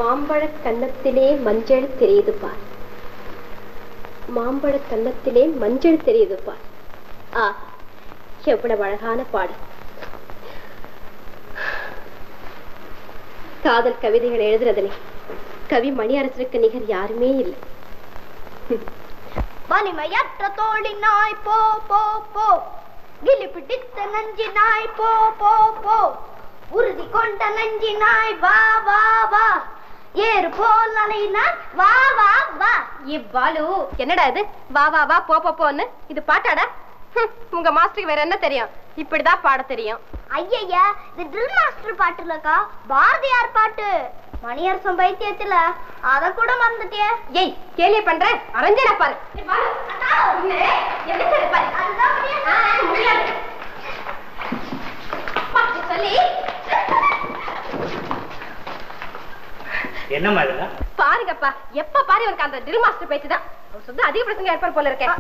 மாம்பழ கன்னத்திலே மஞ்சள் தெரியுது பார், மாம்பழ கன்னத்திலே மஞ்சள் தெரியுது பார். ஆ, எவ்வளவு அழகான பாடல். காதல் கவிதைகள் எழுதுறதுலே கவி மணியரசருக்கு நிகர் யாருமே இல்லை. வலிமையற்ற தோழினாய் போ போ போ, கிளி பிடித்த நஞ்சினாய் போ போ போ, உறுதி கொண்ட நஞ்சினாய் வா வா வா, ஏறு போல் அலையினாய் வா வா வா. இவ்வாலு என்னடா இது வா வா வா போ போ போன்னு? இது பாட்டாடா? உங்க மாஸ்டருக்கு வேற என்ன தெரியும்? இப்படிதான் பாட தெரியும். ஐயா, இது ட்ரில் மாஸ்டர் பாட்டு இல்லக்கா, பாரதியார் பாட்டு. மணியரசன் பைத்தியத்துல அத கூட மறந்துட்டியே. ஏய், கேலிய பண்ற? அரஞ்சனா பாரு. என்னம்மா பாருங்கப்பா, எப்ப பாரு இவருக்கு அந்த ட்ரில் மாஸ்டர் பேச்சுதான். அவர் சொந்த அதிக பிரசங்க ஏற்பாடு போல இருக்கேன்.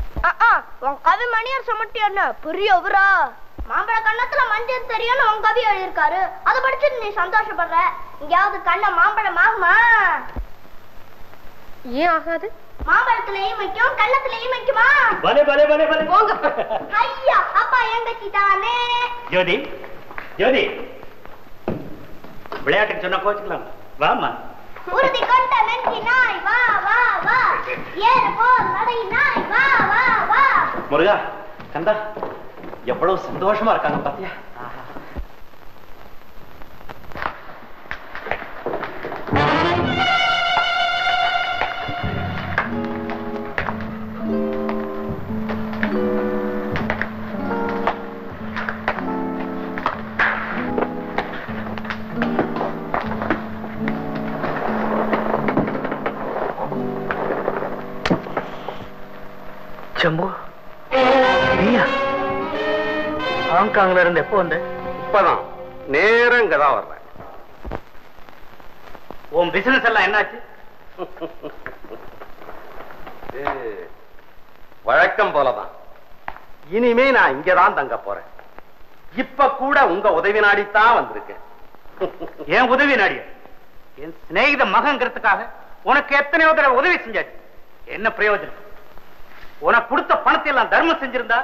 உன் கவி மணியரசன் மட்டும் என்ன பெரியவரா? மாம்பழ கண்ணத்துல மஞ்சள் தெரியும்னு உன் கவி எழுதியிருக்காரு, அதை படிச்சுட்டு நீ சந்தோஷப்படுற. இங்கயாவது கண்ண மாம்பழம் ஆகுமா? ஏன் ஆகாது? மாம்பழத்திலையும் வைக்கும், கண்ணத்திலையும் வைக்குமா? போங்க ஐயா, அப்பா எங்கச்சி தானே. ஜோதி, ஜோதி, விளையாட்டுக்கு சொன்னா கோச்சுக்கலாம். வாமா. உறுதி கொண்ட நெஞ்சி நாய் வா வா வா, ஏறு போல் நடை நாய் வா வா வா. முருகா, கந்தா, எவ்வளவு சந்தோஷமா இருக்காங்க பாத்தியா? ஹாங்காங்ல இருந்து எப்போ வந்த? இப்பதான் நேரம் இங்கதான் வர்றேன். உன் பிசினஸ் எல்லாம் என்னாச்சு? வழக்கம் போலதான். இனிமே நான் இங்கதான் தங்க போறேன். இப்ப கூட உங்க உதவி நாடித்தான் வந்திருக்கேன். ஏன் உதவி நாடிய? என் சிநேகித மகங்கிறதுக்காக உனக்கு எத்தனையோ தடவை உதவி செஞ்சாச்சு. என்ன பிரயோஜனம்? உனக்கு கொடுத்த பணத்தை எல்லாம் தர்மம் செஞ்சிருந்தா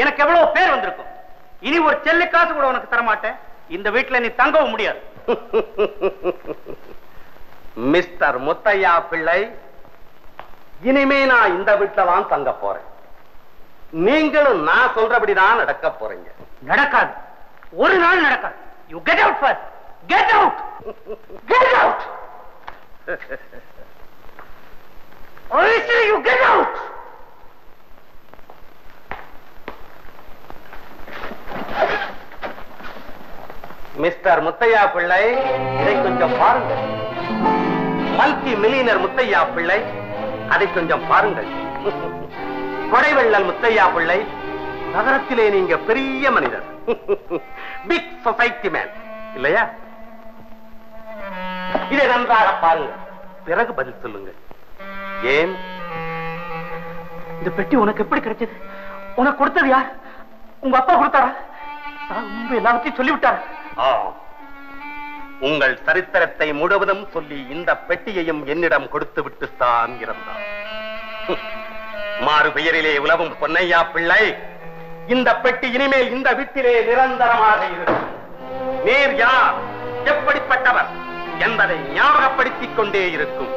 எனக்கு எவ்வளவு பேர் வந்திருக்கும். இனி ஒரு செல்லு காசு கூட உனக்கு தரமாட்டேன். இந்த வீட்டுல நீ தங்கவும் முடியாது. மிஸ்டர் முத்தையா பிள்ளை, இனிமே நான் இந்த வீட்டுல தான் தங்க போறேன். நீங்களும் நான் சொல்றபடிதான் நடக்க போறீங்க. நடக்காது, ஒரு நாள் நடக்காது. You get out first. Get out, get out. I say you get out. Mister Muthaiya Pillai, இதை கொஞ்சம் பாருங்கள். மல்டி மில்லியனர் முத்தையா பிள்ளை, அதை கொஞ்சம் பாருங்கள். கொடைவள்ளல் முத்தையா பிள்ளை, நகரத்திலே நீங்க பெரிய மனிதர், பிக் சொசைட்டி மேன் இல்லையா? இதை நன்றாக பாருங்கள், பிறகு பதில் சொல்லுங்கள். ஏன் இந்த பெட்டி உனக்கு எப்படி கிடைச்சது? உனக்கு கொடுத்தது யார்? உங்க அப்பா கொடுத்தாரா? எல்லாத்தையும் சொல்லிவிட்டார். உங்கள் சரித்திரத்தை முழுவதும் சொல்லி இந்த பெட்டியையும் என்னிடம் கொடுத்து விட்டுத்தான் இருந்தார். மாறு பெயரிலே உலவும் பொன்னையா பிள்ளை, இந்த பெட்டி இனிமேல் இந்த வீட்டிலே நிரந்தரமாக இருக்கும். நீர் யார், எப்படிப்பட்டவர் என்பதை ஞாபகப்படுத்திக் கொண்டே இருக்கும்.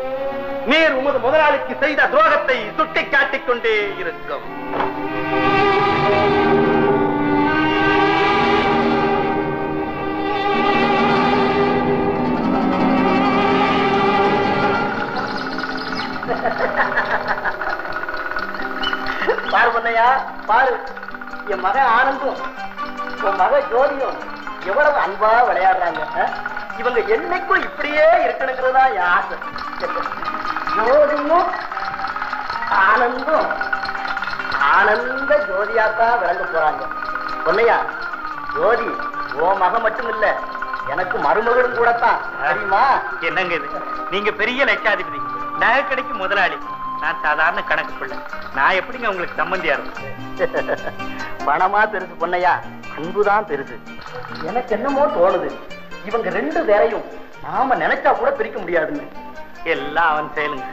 நீர் உமது முதலாளிக்கு செய்த துரோகத்தை சுட்டிக்காட்டிக் கொண்டே இருக்கும். பாரு பொன்னையா, பாரு, என் மகன் ஆனந்தும் உன் மகன் ஜோதியும் எவ்வளவு அன்பா விளையாடுறாங்க. இவங்க என்னைக்கும் இப்படியே இருக்கணுங்கிறதா என் ஆசை. ஜோதியும் ஆனந்தும் ஆனந்த ஜோதியாத்தான் விளங்க போறாங்க. பொன்னையா, ஜோதி உன் மகன் மட்டும் இல்ல, எனக்கு மருமகளும் கூடத்தான், தெரியுமா? என்னங்க இது? நீங்க பெரிய லட்சாதிபதி, நகை கடைக்கு முதலாளி, நான் சாதாரண கணக்கு பிள்ளை. நான் எப்படிங்க உங்களுக்கு சம்பந்தியா இருக்கும்? பணமா பெருசு பொன்னையா, அன்புதான் பெருசு. எனக்கு என்னமோ தோணுது, இவங்க ரெண்டு பேரையும் நாம நினைச்சா கூட பிரிக்க முடியாதுன்னு. எல்லாம் அவன் செயலுங்க.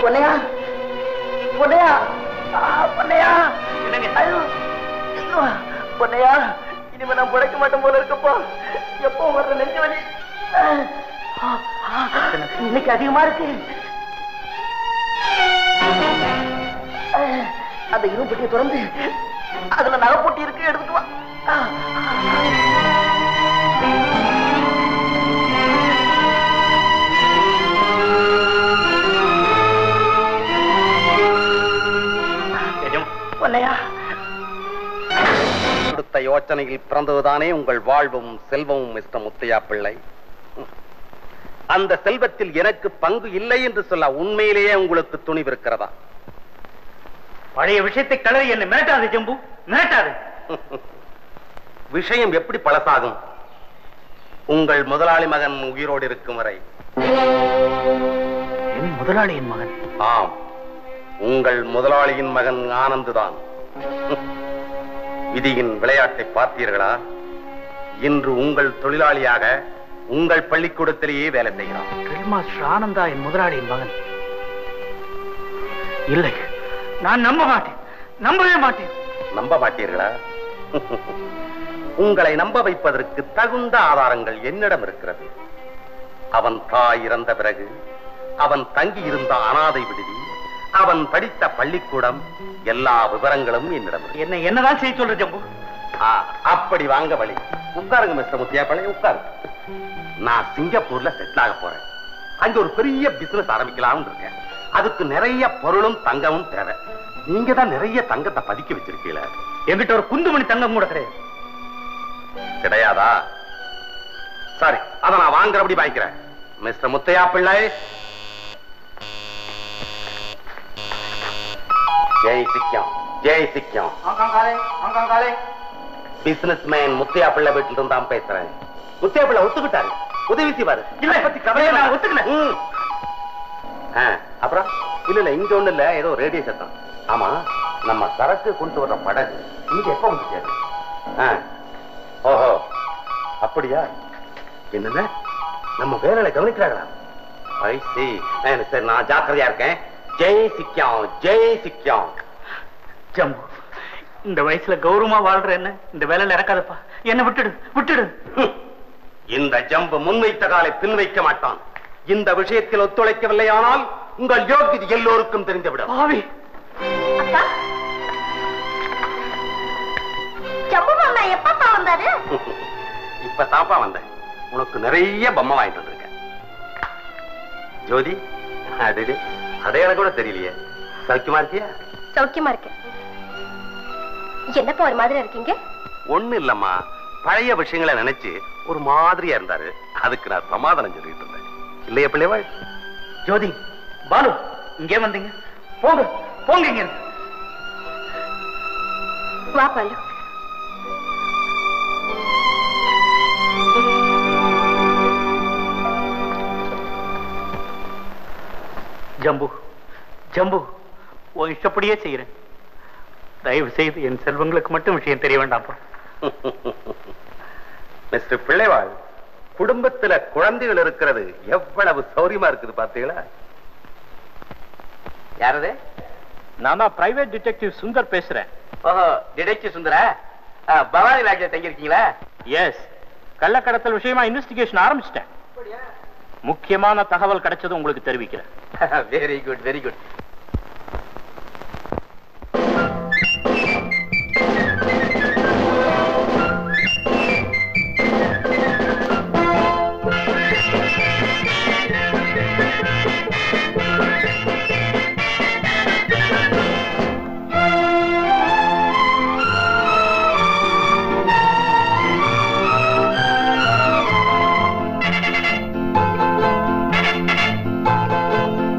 பொன்னையா பொன்னையா பொன்னையா பொன்னையா, இனிமே நான் பிழைக்க மாட்டேன் போல இருக்கப்போ. எப்போ வர்ற நெஞ்சு வலி இன்னைக்கு அதிகமா இருக்கு. அந்த இரும்பு பெட்டியை திறந்து அதுல நகைப்பொட்டி இருக்கு, எடுத்துட்டு வா. பொன்னையா, கொடுத்த யோசனையில் பிறந்ததுதானே உங்கள் வாழ்வும் செல்வமும் மிஸ்டர் முத்தையா பிள்ளை. அந்த செல்வத்தில் எனக்கு பங்கு இல்லை என்று சொல்ல உண்மையிலேயே உங்களுக்கு துணிவு இருக்கிறதா? பழைய விஷயத்தை கலரி என்னை மிரட்டாது ஜம்பு, மிரட்டாது. விஷயம் எப்படி பழசாகும்? உங்கள் முதலாளி மகன் உயிரோடு இருக்கும் வரை. என் முதலாளியின் மகன்? ஆம், உங்கள் முதலாளியின் மகன் ஆனந்து தான். விதியின் விளையாட்டை பார்த்தீர்களா? இன்று உங்கள் தொழிலாளியாக உங்கள் பள்ளிக்கூடத்திலேயே வேலை செய்கிறான். ஆனந்தா என் முதலாளியின் மகன்? இல்லை, நான் நம்ப மாட்டேன், நம்பவே மாட்டேன். நம்ப மாட்டீர்களா? உங்களை நம்ப வைப்பதற்கு தகுந்த ஆதாரங்கள் என்னிடம் இருக்கிறது. அவன் தாய் இறந்த பிறகு அவன் தங்கி இருந்த அனாதை விடுதி, அவன் படித்த பள்ளிக்கூடம், எல்லா விவரங்களும் என்னிடம். என்னதான் செய்ய சொல்ற ஜம்பு? அப்படி வாங்க வழி. உட்காருங்க மிஸ்டர் முத்தையா பிள்ளை, உட்காருங்க. நான் சிங்கப்பூர்ல செட்டில் ஆக போறேன். அங்க ஒரு பெரிய பிசினஸ் ஆரம்பிக்கலாம்னு இருக்கேன். அதுக்கு நிறைய பொருளும் தங்கமும் தேவை. நீங்க தான் நிறைய தங்கத்தை பதுக்கி வச்சிருக்கீங்களா? என்கிட்ட ஒரு குந்துமணி தங்கம் கூட கிடையாது. கிடையாதா? சரி, அதை நான் வாங்குறபடி வாங்கிக்கிறேன். மிஸ்டர் முத்தையா பிள்ளை, ஜெய் சிக்கியம், ஜெய் சிக்கியம். பிசினஸ் மேன் முத்தையா பிள்ளை வீட்டில் இருந்தான் பேசுறேன். முத்தையா பிள்ளை ஒத்துக்கிட்டாரு, உதவி செய்வாரு. இல்ல பத்தி கதையை நான் ஒத்துக்கல. அப்புறம் இல்ல இங்க ஒண்ணு இல்ல, ஏதோ ரேடியோ சத்தம். ஆமா, நம்ம சரக்கு கொண்டு வர்ற படகு இங்க எப்ப வந்துச்சு? ஓஹோ, அப்படியா? என்னன்னா நம்ம வேலையில கவனிக்கிறாங்களா? சரி, நான் ஜாக்கிரதையா இருக்கேன். ஜெய் சிக்கியம், ஜெய் சிக்கியம். ஜம்பு, இந்த வயசுல கௌரவமா வாழ்ற என்ன இந்த வேலையில இறக்காதப்பா. என்ன விட்டுடு, விட்டுடு. இந்த ஜம்பு முன்வைத்த காலை பின் வைக்க மாட்டான். இந்த விஷயத்தில் ஒத்துழைக்கவில்லை ஆனால் உங்கள் யோகியது எல்லோருக்கும் தெரிந்துவிடும். அக்கா, ஜம்பு மாமா எப்பப்பா வந்தாரு? இப்ப தாப்பா வந்தேன். உனக்கு நிறைய பொம்மை வாங்கிட்டு வந்திருக்கேன். ஜோதி, அடையாளம் கூட தெரியலையே. சௌக்கியமா இருக்கியா? சௌக்கியமா இருக்கேன். என்னப்பா ஒரு மாதிரி இருக்கீங்க? ஒண்ணு இல்லம்மா, பழைய விஷயங்களை நினைச்சு ஒரு மாதிரியா இருந்தாரு. அதுக்கு நான் சமாதானம் சொல்லிட்டு இருந்தேன். இல்லையா பிள்ளைவா? ஜோதி, பாலு, இங்கே வந்தீங்க. போங்க போங்க. இங்க வா பாலு. ஜம்பு, ஜம்பு, உன் இஷ்டப்படியே செய்யறேன். தயவு செய்து என் செல்வங்களுக்கு மட்டும் விஷயம் தெரிய வேண்டாம். மிஸ்டர் பிள்ளைவாள், குடும்பத்துல குழந்தைகள் இருக்கிறது எவ்வளவு சௌரியமா இருக்குது பாத்தீங்களா? யாரது? நான் தான் பிரைவேட் டிடெக்டிவ் சுந்தர் பேசுறேன். ஓஹோ, டிடெக்டிவ் சுந்தரா? பவானி லாட்ஜ்ல தங்கி இருக்கீங்களா? எஸ், கள்ளக்கடத்தல் விஷயமா இன்வெஸ்டிகேஷன் ஆரம்பிச்சிட்டேன். முக்கியமான தகவல் கிடைச்சது உங்களுக்கு தெரிவிக்கிறேன். Very good, very good.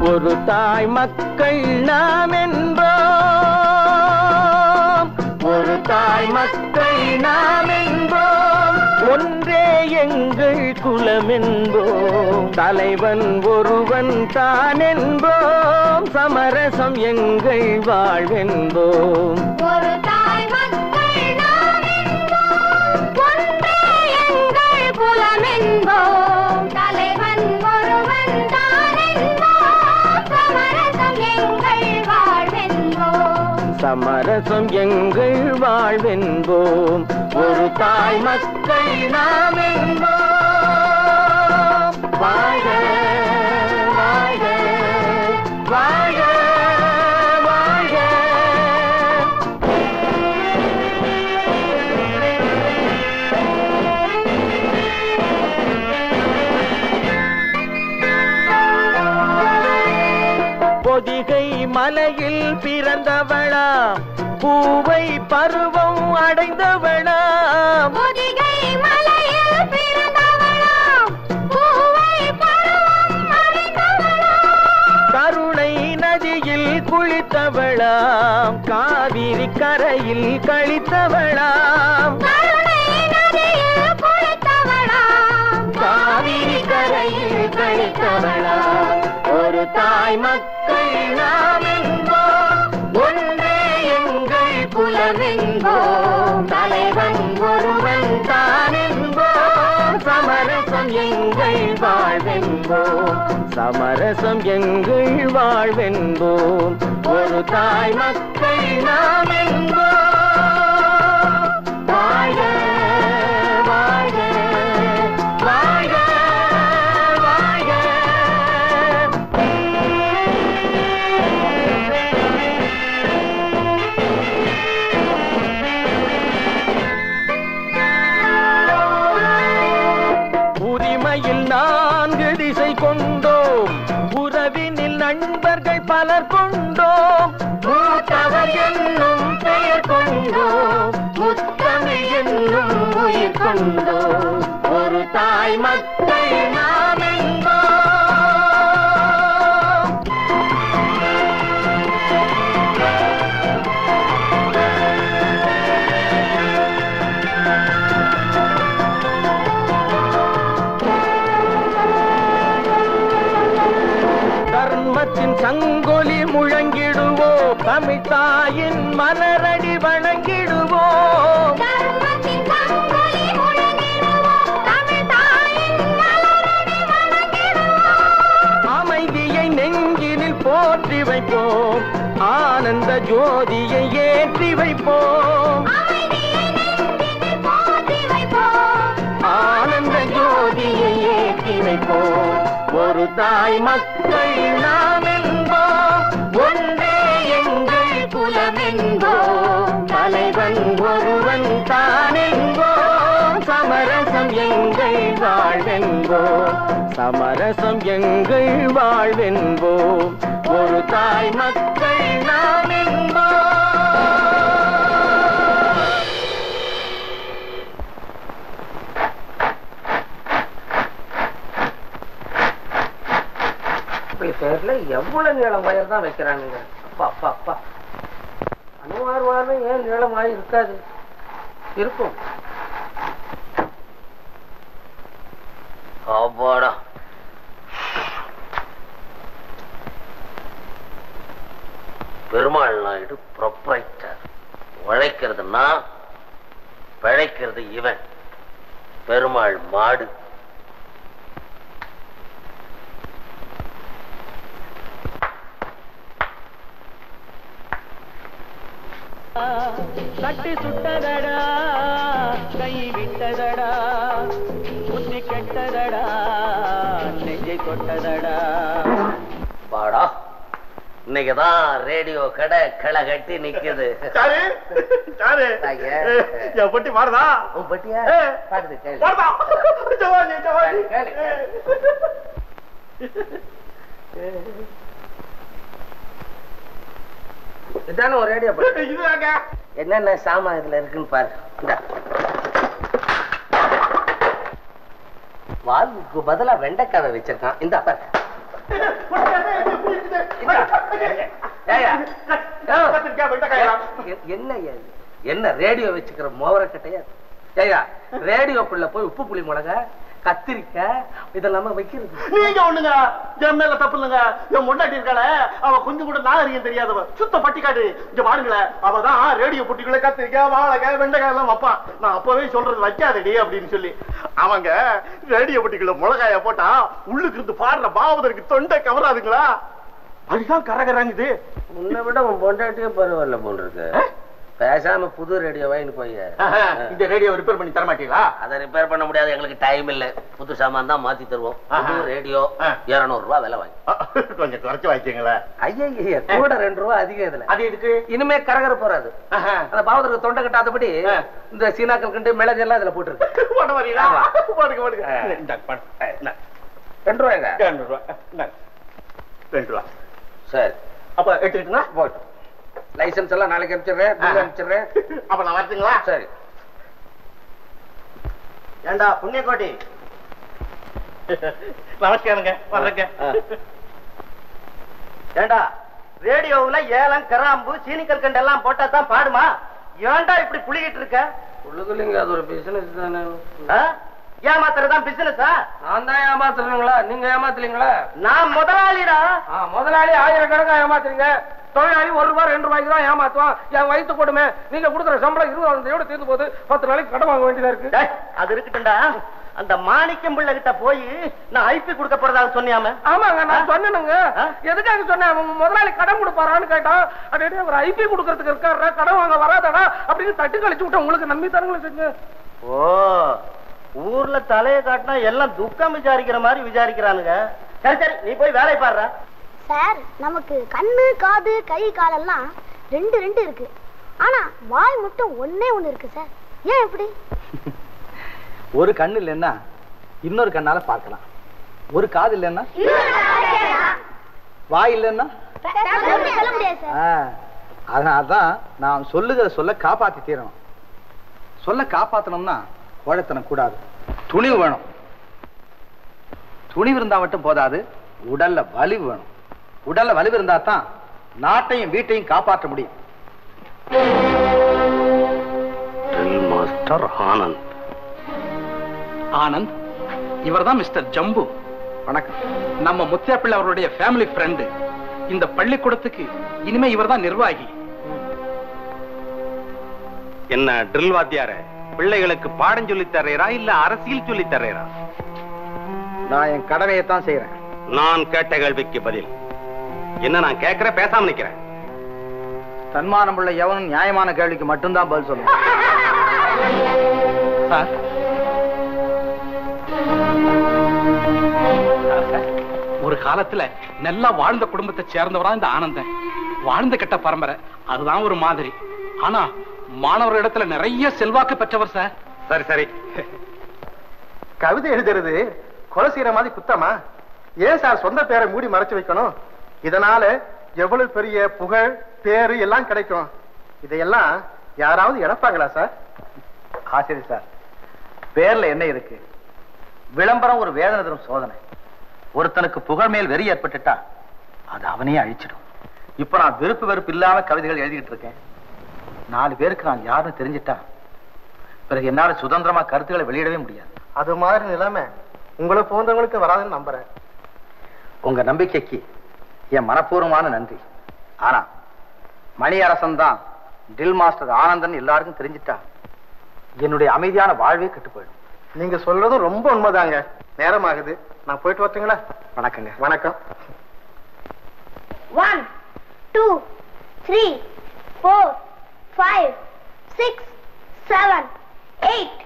ஒரு தாய் மக்கள் நாம் என்போம், ஒரு தாய் மக்கள் நாம் என்போம், ஒன்றே எங்கள் குலம் என்போம், தலைவன் ஒருவன் தான் என்போம், சமரசம் எங்கள் வாழ்வென்போம். ஒரு சமரசம் எங்கள் வாழ்வென்போம் ஒரு தாய் மக்கள் நாம் என்போம் வாழ்க வாழ்க வாழ்க வாழ்க பொதிகை மலையில் பிறந்தவளா பூவை பருவம் அடைந்தவளா பொதிகை மலையில் பிறந்தவளா பூவை பருவம் அடைந்தவளா கருணை நதியில் குளித்தவளாம் காவிரி கரையில் கழித்தவளாம் கருணை நதியில் குளித்தவளா காவிரி கரையில் கழித்தவளாம் ஒரு தாய் மக்கள் நாம் என்போம் ஒன்றே எங்கள் குலமென்போம் தலைவன் ஒருவன் தான் என்போம் சமரசம் எங்கள் வாழ்வென்போம் சமரசம் எங்கள் வாழ்வென்போம் ஒரு தாய் மக்கள் நாம் என்போம் வாழ்க வாழ்க வாழ்க வாழ்க உரிமையில் 4 திசை கொண்டோம் உறவினில் நண்பர்கள் பலர் கொண்டோம் மூத்தவர் என்னும் பெயர் கொண்டோம் முத்தமிழ் என்னும் உயிர் கொண்டோம் ஒரு தாய் மக்கள் நாம் என்போம் தர்மத்தின் சங்கொலி முழங்கிடுவோம் தமிழ் தாயின் மலரடி வணங்கிடுவோம் தர்மத்தின் சங்கொலி முழங்கிடுவோம் தமிழ் தாயின் மலரடி வணங்கிடுவோம் அமைதியை நெஞ்சினில் போற்றி வைப்போம் ஆனந்த ஜோதியை ஏற்றி வைப்போம் அமைதியை நெஞ்சினில் போற்றி வைப்போம் ஆனந்த ஜோதியை ஏற்றி வைப்போம் ஒரு தாய் மக்கள் நாம் என்போம் ஒன்றே எங்கள் குலமென்போம் தலைவன் ஒருவன் தான் என்போம் சமரசம் எங்கள் வாழ்வென்போம் சமரசம் எங்கள் வாழ்வென்போம் ஒரு தாய் மக்கள் நாம் என்போம் பேர்ல எவ்வளவு நீளம் வயர் தான் வைக்கிறானுங்க. அப்பா அப்பா அப்பா அனுமார்வான ஏன் நீளமாய் இருக்காது இருக்கும். அப்பாடா பெருமாள் நாயுடு ப்ரொப்ரைட்டர். உழைக்கிறதுனா பிழைக்கிறது இவன். பெருமாள் மாடு. கட்டி சுட்டதடா கை விட்டதடா புத்தி கெட்டதடா நெஞ்சை தொட்டதடா. பாடா இன்னைக்குதான் ரேடியோ கடை களை கட்டி நிக்குது. என் பட்டி மாறுதா? உன் பட்டியா பாடுது கேளு. இதான ஒரு ரேடியோ என்னென்ன சாமான் இதுல இருக்குன்னு பாரு. வால்வுக்கு பதிலா வெண்டைக்காவை வச்சிருக்கான். இந்த பாரு. என்ன ரேடியோ வச்சுக்கிற மோவர கட்டையா? ரேடியோக்குள்ள போய் உப்பு புளி மிளகா கத்திரிக்காய் இதெல்லாம வைக்கிறது. நீங்க ஒண்ணுங்க என் மேல தப்பு இல்லைங்க. என் முன்னாடி இருக்காள அவ கொஞ்சம் கூட நாகரிகம் தெரியாதவ. சுத்த பட்டிக்காடு. இங்க பாருங்களேன், அவதான் ரேடியோ பொட்டிக்குள்ள கத்திரிக்காய் வாழைக்காய் வெண்டைக்காய் எல்லாம் வைப்பான். நான் அப்பவே சொல்றது வைக்காதடி அப்படின்னு சொல்லி. அவங்க ரேடியோ பொட்டிக்குள்ள மிளகாய போட்டா உள்ளுக்கு இருந்து பாடுற பாவதற்கு தொண்டை கவராதுங்களா? அதுதான் கரகராங்குது. உன்னை விட உன் பொண்டாட்டியே பரவாயில்ல போல் இருக்கு. பேசாம புது ரேடியோ வாங்கிட்டு போய் இந்த ரேடியோ ரிப்பேர் பண்ணி தர மாட்டீங்களா? அதை ரிப்பேர் பண்ண முடியாது, எங்களுக்கு டைம் இல்ல. புது சாமான் தான் மாத்தி தருவோம். புது ரேடியோ 200 ரூபாய் விலை வாங்கி. கொஞ்சம் குறைச்சு வாங்கிக்கீங்களா? ஐயா கூட 2 ரூபாய் அதிகம் இதுல. அது எதுக்கு? இனிமே கரகர போறாது. அந்த பாவத்துக்கு தொண்டை கட்டாதபடி இந்த சீனாக்கள் கண்டு மிளகு எல்லாம் இதுல போட்டுருக்கு. போட வரீங்களா? போடுங்க போடுங்க. 2 ரூபாய்ங்க. 2 ரூபாய். 2 ரூபாய். சரி அப்ப எடுத்துக்கிட்டுங்களா? போட்டு லைசன்ஸ் எல்லாம் நாளைக்கு அனுப்பிச்சிடுறேன், பில் அனுப்பிச்சிடுறேன். அப்ப நான் வரட்டுங்களா? சரி. ஏண்டா புண்ணியக்கோட்டி, நமஸ்காரங்க, வர்றேங்க. ஏண்டா ரேடியோவுல ஏலம், கராம்பு, சீனி கற்கண்டு எல்லாம் போட்டா தான் பாடுமா? ஏண்டா இப்படி புளிகிட்டு இருக்க? உள்ளுக்குள்ளீங்க, அது ஒரு பிசினஸ் தானே. ஏமாத்துறதுதான் பிசினஸா? நான் தான் ஏமாத்துறீங்களா? நீங்க ஏமாத்துலீங்களா? நான் முதலாளிடா. முதலாளி ஆயிரக்கணக்கா ஏமாத்துறீங்க. தொழிலாளி 1 ரூபாய் 2 ரூபாய்க்கு தான் ஏமாத்துவான். என் வயிற்று கொடுமை. நீங்க கொடுக்குற சம்பளம் 20,000 தீர்ந்து போது 10 நாளைக்கு கடன் வாங்க வேண்டியதா இருக்கு. அது இருக்கட்டும்டா. அந்த மாணிக்கம் பிள்ளை கிட்ட போய் நான் ஐபி கொடுக்க போறதாக சொன்னியாம? ஆமாங்க, நான் சொன்னேனுங்க. எதுக்காக சொன்னேன்? முதலாளி கடன் கொடுப்பாரான்னு கேட்டான். அப்படியே அவர் ஐபி கொடுக்கறதுக்கு இருக்காரா, கடன் வாங்க வராதடா அப்படின்னு தட்டு கழிச்சு விட்டேன். உங்களுக்கு நம்பி தானுங்களே செஞ்சு. ஓ, ஊர்ல தலையை காட்டினா எல்லாம் துக்கம் விசாரிக்கிற மாதிரி விசாரிக்கிறானுங்க. சரி சரி, நீ போய் வேலை பாடுற. சார், நமக்கு கண்ணு, காது, கை, காலெல்லாம் 2 இருக்கு. ஆனா வாய் மட்டும் ஒண்ணே இருக்கு சார். ஏன் இப்படி? ஒரு கண்ணு இல்லைன்னா இன்னொரு கண்ணால பார்க்கலாம். ஒரு காது இல்லைன்னா, வாய் இல்லைன்னா, சொல்ல முடியாது சார். அதனால்தான் நான் சொல்லுகிற சொல்ல காப்பாத்தி தீரணும். சொல்ல காப்பாத்தணும்னா கோழைத்தனம் கூடாது, துணிவு வேணும். துணிவு இருந்தா மட்டும் போதாது, உடல்ல வலிவு வேணும். உடல்ல வலிவு இருந்தா தான் நாட்டையும் வீட்டையும் காப்பாற்ற முடியும். மாஸ்டர் ஆனந்த். ஆனந்த், இவர்தான் மிஸ்டர் ஜம்பு. வணக்கம். நம்ம முத்தியாப்பிள்ளை அவருடைய ஃபேமிலி ஃப்ரெண்டு. இந்த பள்ளிக்கூடத்துக்கு இனிமே இவர்தான் நிர்வாகி. என்ன ட்ரில் வாத்தியார, பிள்ளைகளுக்கு பாடம் சொல்லி தர்றா இல்ல அரசியல் சொல்லி தர்றா? நான் என் கடமையை தான் செய்யறேன். நான் கேட்ட கேள்விக்கு பதில் என்ன? நான் கேட்கிறேன், பேசாம நிக்கிறேன். தன்மானம் உள்ள எவனும் நியாயமான கேள்விக்கு மட்டும்தான் பதில் சொல்லணும். ஒரு காலத்துல நல்லா வாழ்ந்த குடும்பத்தை சேர்ந்தவரா இந்த ஆனந்தன். வாழ்ந்த கெட்ட பரம்பரை, அதுதான் ஒரு மாதிரி. ஆனா மாணவர் இடத்துல நிறைய செல்வாக்கு பெற்றவர் சார். சரி சரி, கவிதை எழுதுறது கொலை செய்யற மாதிரி குத்தமா? ஏன் சார் சொந்த பேரை மூடி மறைச்சு வைக்கணும்? இதனால எவ்வளவு பெரிய புகழ், பேரு எல்லாம் கிடைக்கும். இதையெல்லாம் யாராவது இழப்பாங்களா சார்? ஆசிரியர் சார், பேர்ல என்ன இருக்கு? விளம்பரம் ஒரு வேதனை தரும் சோதனை. ஒருத்தனுக்கு புகழ் மேல் வெறி ஏற்பட்டுட்டா அது அவனையே அழிச்சிடும். இப்ப நான் விருப்பு வெறுப்பு இல்லாம கவிதைகள் எழுதிட்டு இருக்கேன். 4 பேருக்கு நான் யாருன்னு தெரிஞ்சிட்டா பிறகு என்னால சுதந்திரமா கருத்துக்களை வெளியிடவே முடியாது. அது மாதிரி நிலைமை உங்களை போன்றவங்களுக்கு வராதுன்னு நம்புறேன். உங்க நம்பிக்கைக்கு என் மனப்பூர்வமான நன்றி. ஆனா மணியரசன் தான் ட்ரில் மாஸ்டர் ஆனந்தன் எல்லாருக்கும் தெரிஞ்சிட்டா என்னுடைய அமைதியான வாழ்வே கெட்டு போயிடும். நீங்க சொல்றதும் ரொம்ப உண்மைதாங்க. நேரமாகுது, நான் போயிட்டு வரட்டுங்களா? வணக்கங்க. வணக்கம். 1 2 3 4 5 6 7 8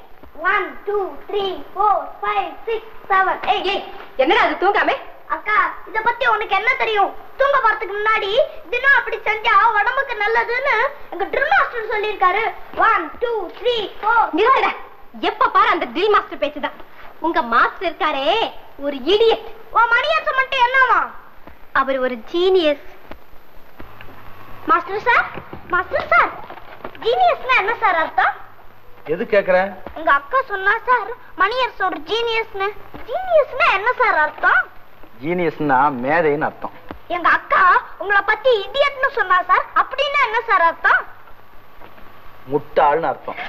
1 2 3 4 5 6 7 8. என்னடா அது தூங்காமே? அக்கா, இத பத்தி உனக்கு என்ன தெரியும்? தூங்க போறதுக்கு முன்னாடி தினம் அப்படி செஞ்சா உடம்புக்கு நல்லதுன்னு எங்க ட்ரில் மாஸ்டர் சொல்லிருக்காரு. 1 2 3 4. நிறுத்துடா. எப்ப பாரு அந்த ட்ரில் மாஸ்டர் பேச்சுதான். உங்க மாஸ்டர் இருக்காரே ஒரு இடியட். ஓ மணியரசன் மட்டும் என்னவா? அவர் ஒரு ஜீனியஸ். மாஸ்டர் சார், ஜீனியஸ்னா என்ன சார் அர்த்தம்? எது கேக்குற? எங்க அக்கா சொன்னா சார், மணியரசன் ஒரு ஜீனியஸ்னு. ஜீனியஸ்னா என்ன சார் அர்த்தம்? ஜீனியஸ்னா மேதைன்னு அர்த்தம். எங்க அக்கா உங்களை பத்தி இடியட்னு சொன்னா சார், அப்படின்னா என்ன சார் அர்த்தம்? முட்டாள்னு அர்த்தம்.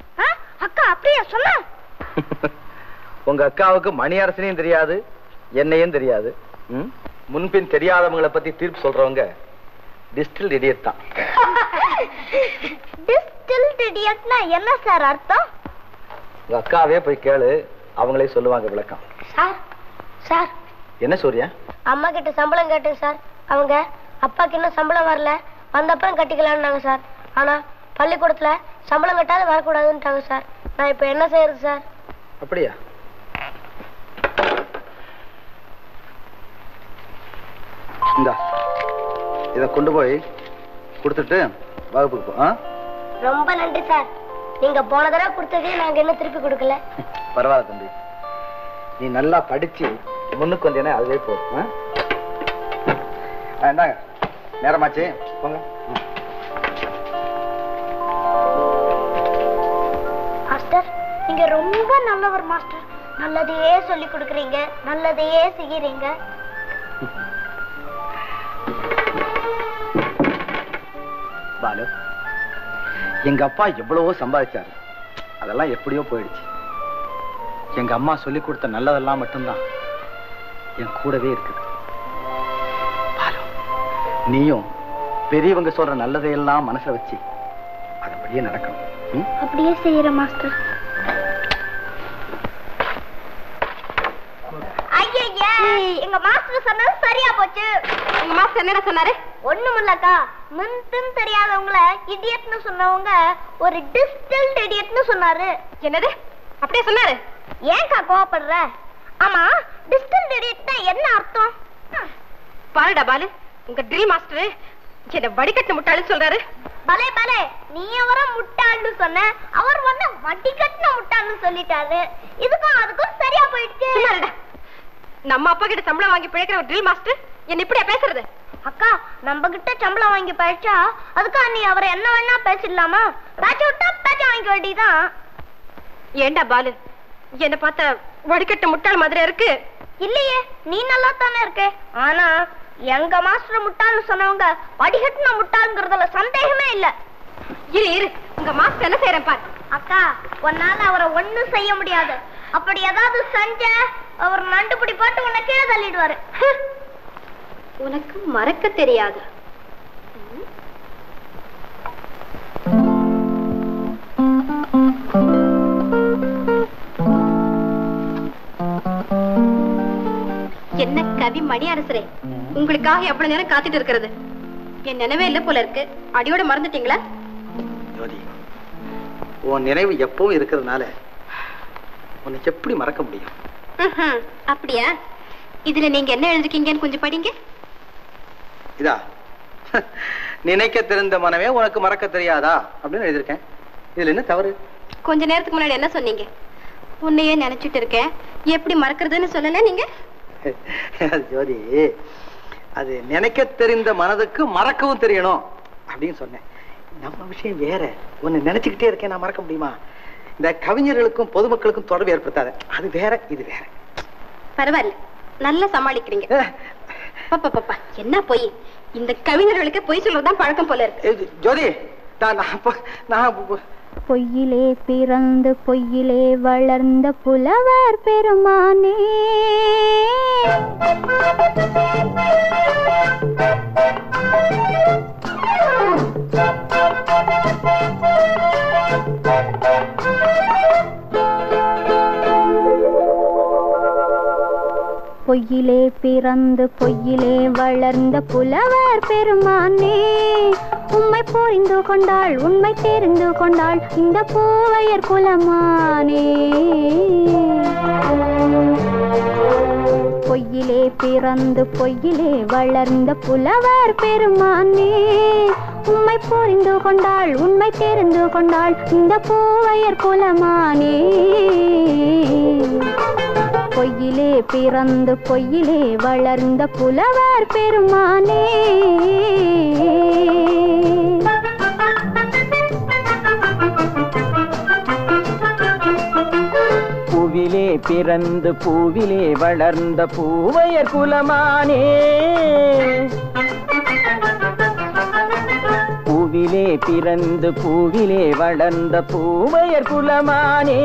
அக்கா அப்படியே சொன்ன? உங்க அக்காவுக்கு மணியரசனையும் தெரியாது, என்னையும் தெரியாது. முன்பின் தெரியாதவங்களை பத்தி தீர்ப்பு சொல்றவங்க டிஸ்டில்ட் இடியட் தான். டிஸ்டில்ட் இடியட்னா என்ன சார் அர்த்தம்? உங்க அக்காவே போய் கேளு, அவங்களே சொல்லுவாங்க விளக்கம். சார் என்ன சூர்யா? அம்மா கிட்ட சம்பளம் கேட்டேன் சார். அவங்க அப்பாக்கு இன்னும் சம்பளம் வரல, வந்தப்பறம் கட்டிக்கலாம்னாங்க சார். ஆனா பள்ளிக்கூடத்துல சம்பளம் கட்டாத வரக்கூடாதுன்ட்டாங்க சார். நான் இப்ப என்ன செய்யறது சார்? அப்படியா? இந்தா இத கொண்டு போய் கொடுத்துட்டு வகுப்புக்கு போ. ரொம்ப நன்றி சார். நீங்க போன தடவை கொடுத்ததே நாங்க என்ன திருப்பி கொடுக்கல. பரவாயில்ல தம்பி, நீ நல்லா படிச்சு முன்னுக்கு வந்தேனே அதுவே போதும். இந்தாங்க, நேரமாச்சு, போங்க. மாஸ்டர், நீங்க ரொம்ப நல்லவர் மாஸ்டர். நல்லதையே சொல்லி கொடுக்குறீங்க, நல்லதையே செய்யறீங்க. பாலு, எங்க அப்பா எவ்வளவோ சம்பாதிச்சாரு, அதெல்லாம் எப்படியோ போயிடுச்சு. எங்க அம்மா சொல்லி கொடுத்த நல்லதெல்லாம் மட்டும்தான் என் கூடவே இருக்குது. பாலு, நீயும் பெரியவங்க சொல்ற நல்லதையெல்லாம் மனசுல வச்சு அதன்படியே நடக்கணும். அப்படியே செய்யற மாஸ்டர். ஐயா, எங்க மாஸ்டர் சொன்னது சரியா போச்சு. உங்க மாஸ்டர் என்னடா சொன்னாரு? ஒண்ணுமில்லக்கா, முன்பின் தெரியாதவங்கள இடியட்னு சொன்னவங்க ஒரு டிஸ்டில்ட் இடியட்னு சொன்னாரு. என்னது? அப்படியே சொன்னாரு? ஏன்க்கா கோவப்படுற? ஆமா, டிஸ்டில்ட் இடியட்னா என்ன அர்த்தம்? பாருடா பாலு, உங்க ட்ரில் மாஸ்டர் என்ன வடிகட்டு முட்டாளுன்னு சொல்றாரு. பலே பலே, நீ அவரை முட்டாள்னு சொன்ன, அவர் வந்து வடிகட்டின முட்டாள்னு சொல்லிட்டாரு. இதுக்கும் அதுக்கும் சரியா போயிடுச்சு. நம்ம அப்பா கிட்ட சம்பளம் வாங்கி பிழைக்கிற ஒரு ட்ரில் மாஸ்டர் என்ன இப்படியா பேசுறது? அக்கா, நம்ம கிட்ட சம்பளம் வாங்கி பழிச்சா அதுக்கா நீ அவரை என்ன வேணா பேசிடலாமா? பேச்ச விட்டா பேச்ச வாங்கிக்க வேண்டியதான். ஏண்டா பாலு, என்ன பார்த்தா வடிகட்டு முட்டாள் மாதிரி இருக்கு? இல்லையே, நீ நல்லா தானே இருக்க. ஆனா எங்க மாஸ்டர் முட்டாள்னு சொன்னவங்க வடிகட்டின முட்டாள்ங்கிறதுல சந்தேகமே இல்ல. இரு இரு, உங்க மாஸ்டர் என்ன செய்யறேன் பாரு. அக்கா, உன்னால அவரை ஒண்ணும் செய்ய முடியாது. அப்படி ஏதாவது செஞ்ச அவர் நண்டுபிடி போட்டு உன்னை கீழே தள்ளிடுவாரு. உனக்கு மறக்க தெரியாது. என்ன கவி மணி அரசரே, உங்களுக்காக எவ்வளவு நேரம் காத்துட்டு இருக்கிறது? என் நினைவே இல்ல போல இருக்கு. அடியோட மறந்துட்டீங்களா? ஜோதி, உன் நினைவு எப்பவும் இருக்கிறதுனால உன்னை எப்படி மறக்க முடியும்? அப்படியா? இதுல நீங்க என்ன எழுதிருக்கீங்கன்னு கொஞ்சம் படிங்க. இதா, நினைக்க தெரிந்த மனமே உனக்கு மறக்க தெரியாதா அப்படின்னு எழுதியிருக்கேன். இதுல என்ன தவறு? கொஞ்ச நேரத்துக்கு முன்னாடி என்ன சொன்னீங்க? உன்னையே நினைச்சிட்டு இருக்கேன், எப்படி மறக்கிறதுன்னு சொல்லல நீங்க? ஜோதி, அது நினைக்க தெரிந்த மனதுக்கு மறக்கவும் தெரியணும் அப்படின்னு சொன்னேன். நம்ம விஷயம் வேற. உன்னை நினைச்சுக்கிட்டே இருக்கேன், நான் மறக்க முடியுமா? இந்த கவிஞர்களுக்கும் பொதுமக்களுக்கும் தொடர்பு ஏற்படுத்தாத. அது வேற, இது வேற. பரவாயில்ல, நல்லா சமாளிக்கிறீங்க. பாப்பா, என்ன போய் இந்த கவிஞர்களுக்கு பொய் சொல்றதுதான் பழக்கம் போல இருக்கு. ஜோதி, பொய்யிலே பிறந்து பொய்யிலே வளர்ந்த புலவர் பெருமானே, பொய்யிலே பிறந்து பொய்யிலே வளர்ந்த புலவர் பெருமானே, உம்மை புரிந்து கொண்டாள் உண்மை தெரிந்து கொண்டாள் இந்த பூவையர் குலமானே. பொய்யிலே பிறந்து பொய்யிலே வளர்ந்த புலவர் பெருமானே, உம்மை புரிந்து கொண்டாள் உண்மை தெரிந்து கொண்டாள் இந்த பூவையர் குலமானே. பொய்யிலே பிறந்து பொய்யிலே வளர்ந்த புலவர் பெருமானே. பூவிலே பிறந்து பூவிலே வளர்ந்த பூவையர் குலமானே, பூவிலே பிறந்து பூவிலே வளர்ந்த பூவையர் குலமானே,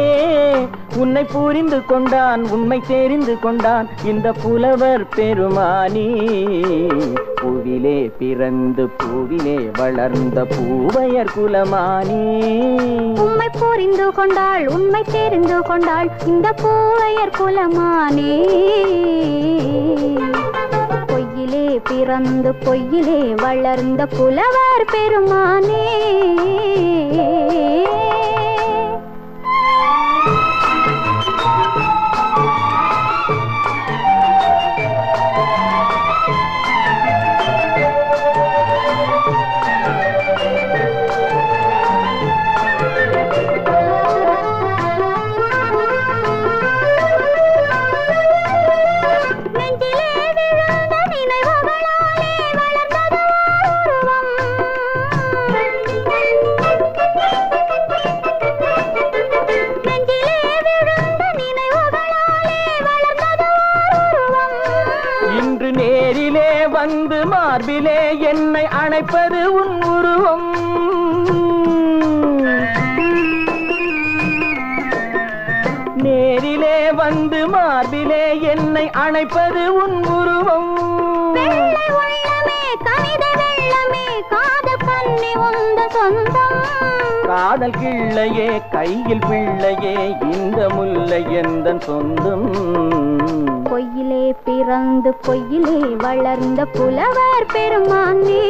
உன்னை புரிந்து கொண்டான் உண்மை தெரிந்து கொண்டான் இந்த புலவர் பெருமானே. பூவிலே பிறந்து பூவிலே வளர்ந்த பூவையர் குலமானே, உம்மை புரிந்து கொண்டாள் உண்மை தெரிந்து கொண்டாள் இந்த பூவையர் குலமானே. பொய்யிலே பிறந்து பொய்யிலே வளர்ந்த புலவர் பெருமானே. வந்து மார்பிலே என்னை அணைப்பது உன் உருவம். நேரிலே வந்து மார்பிலே என்னை அணைப்பது உன் உருவம். வெள்ளை உள்ளமே கவிதை வெள்ளமே காதல் கண்ணி உந்த சொந்தம். காதல் கிள்ளையே கையில் பிள்ளையே இந்த முல்லை எந்தன் சொந்தம். பொய்யிலே பிறந்து பொய்யிலே வளர்ந்த புலவர் பெருமானே.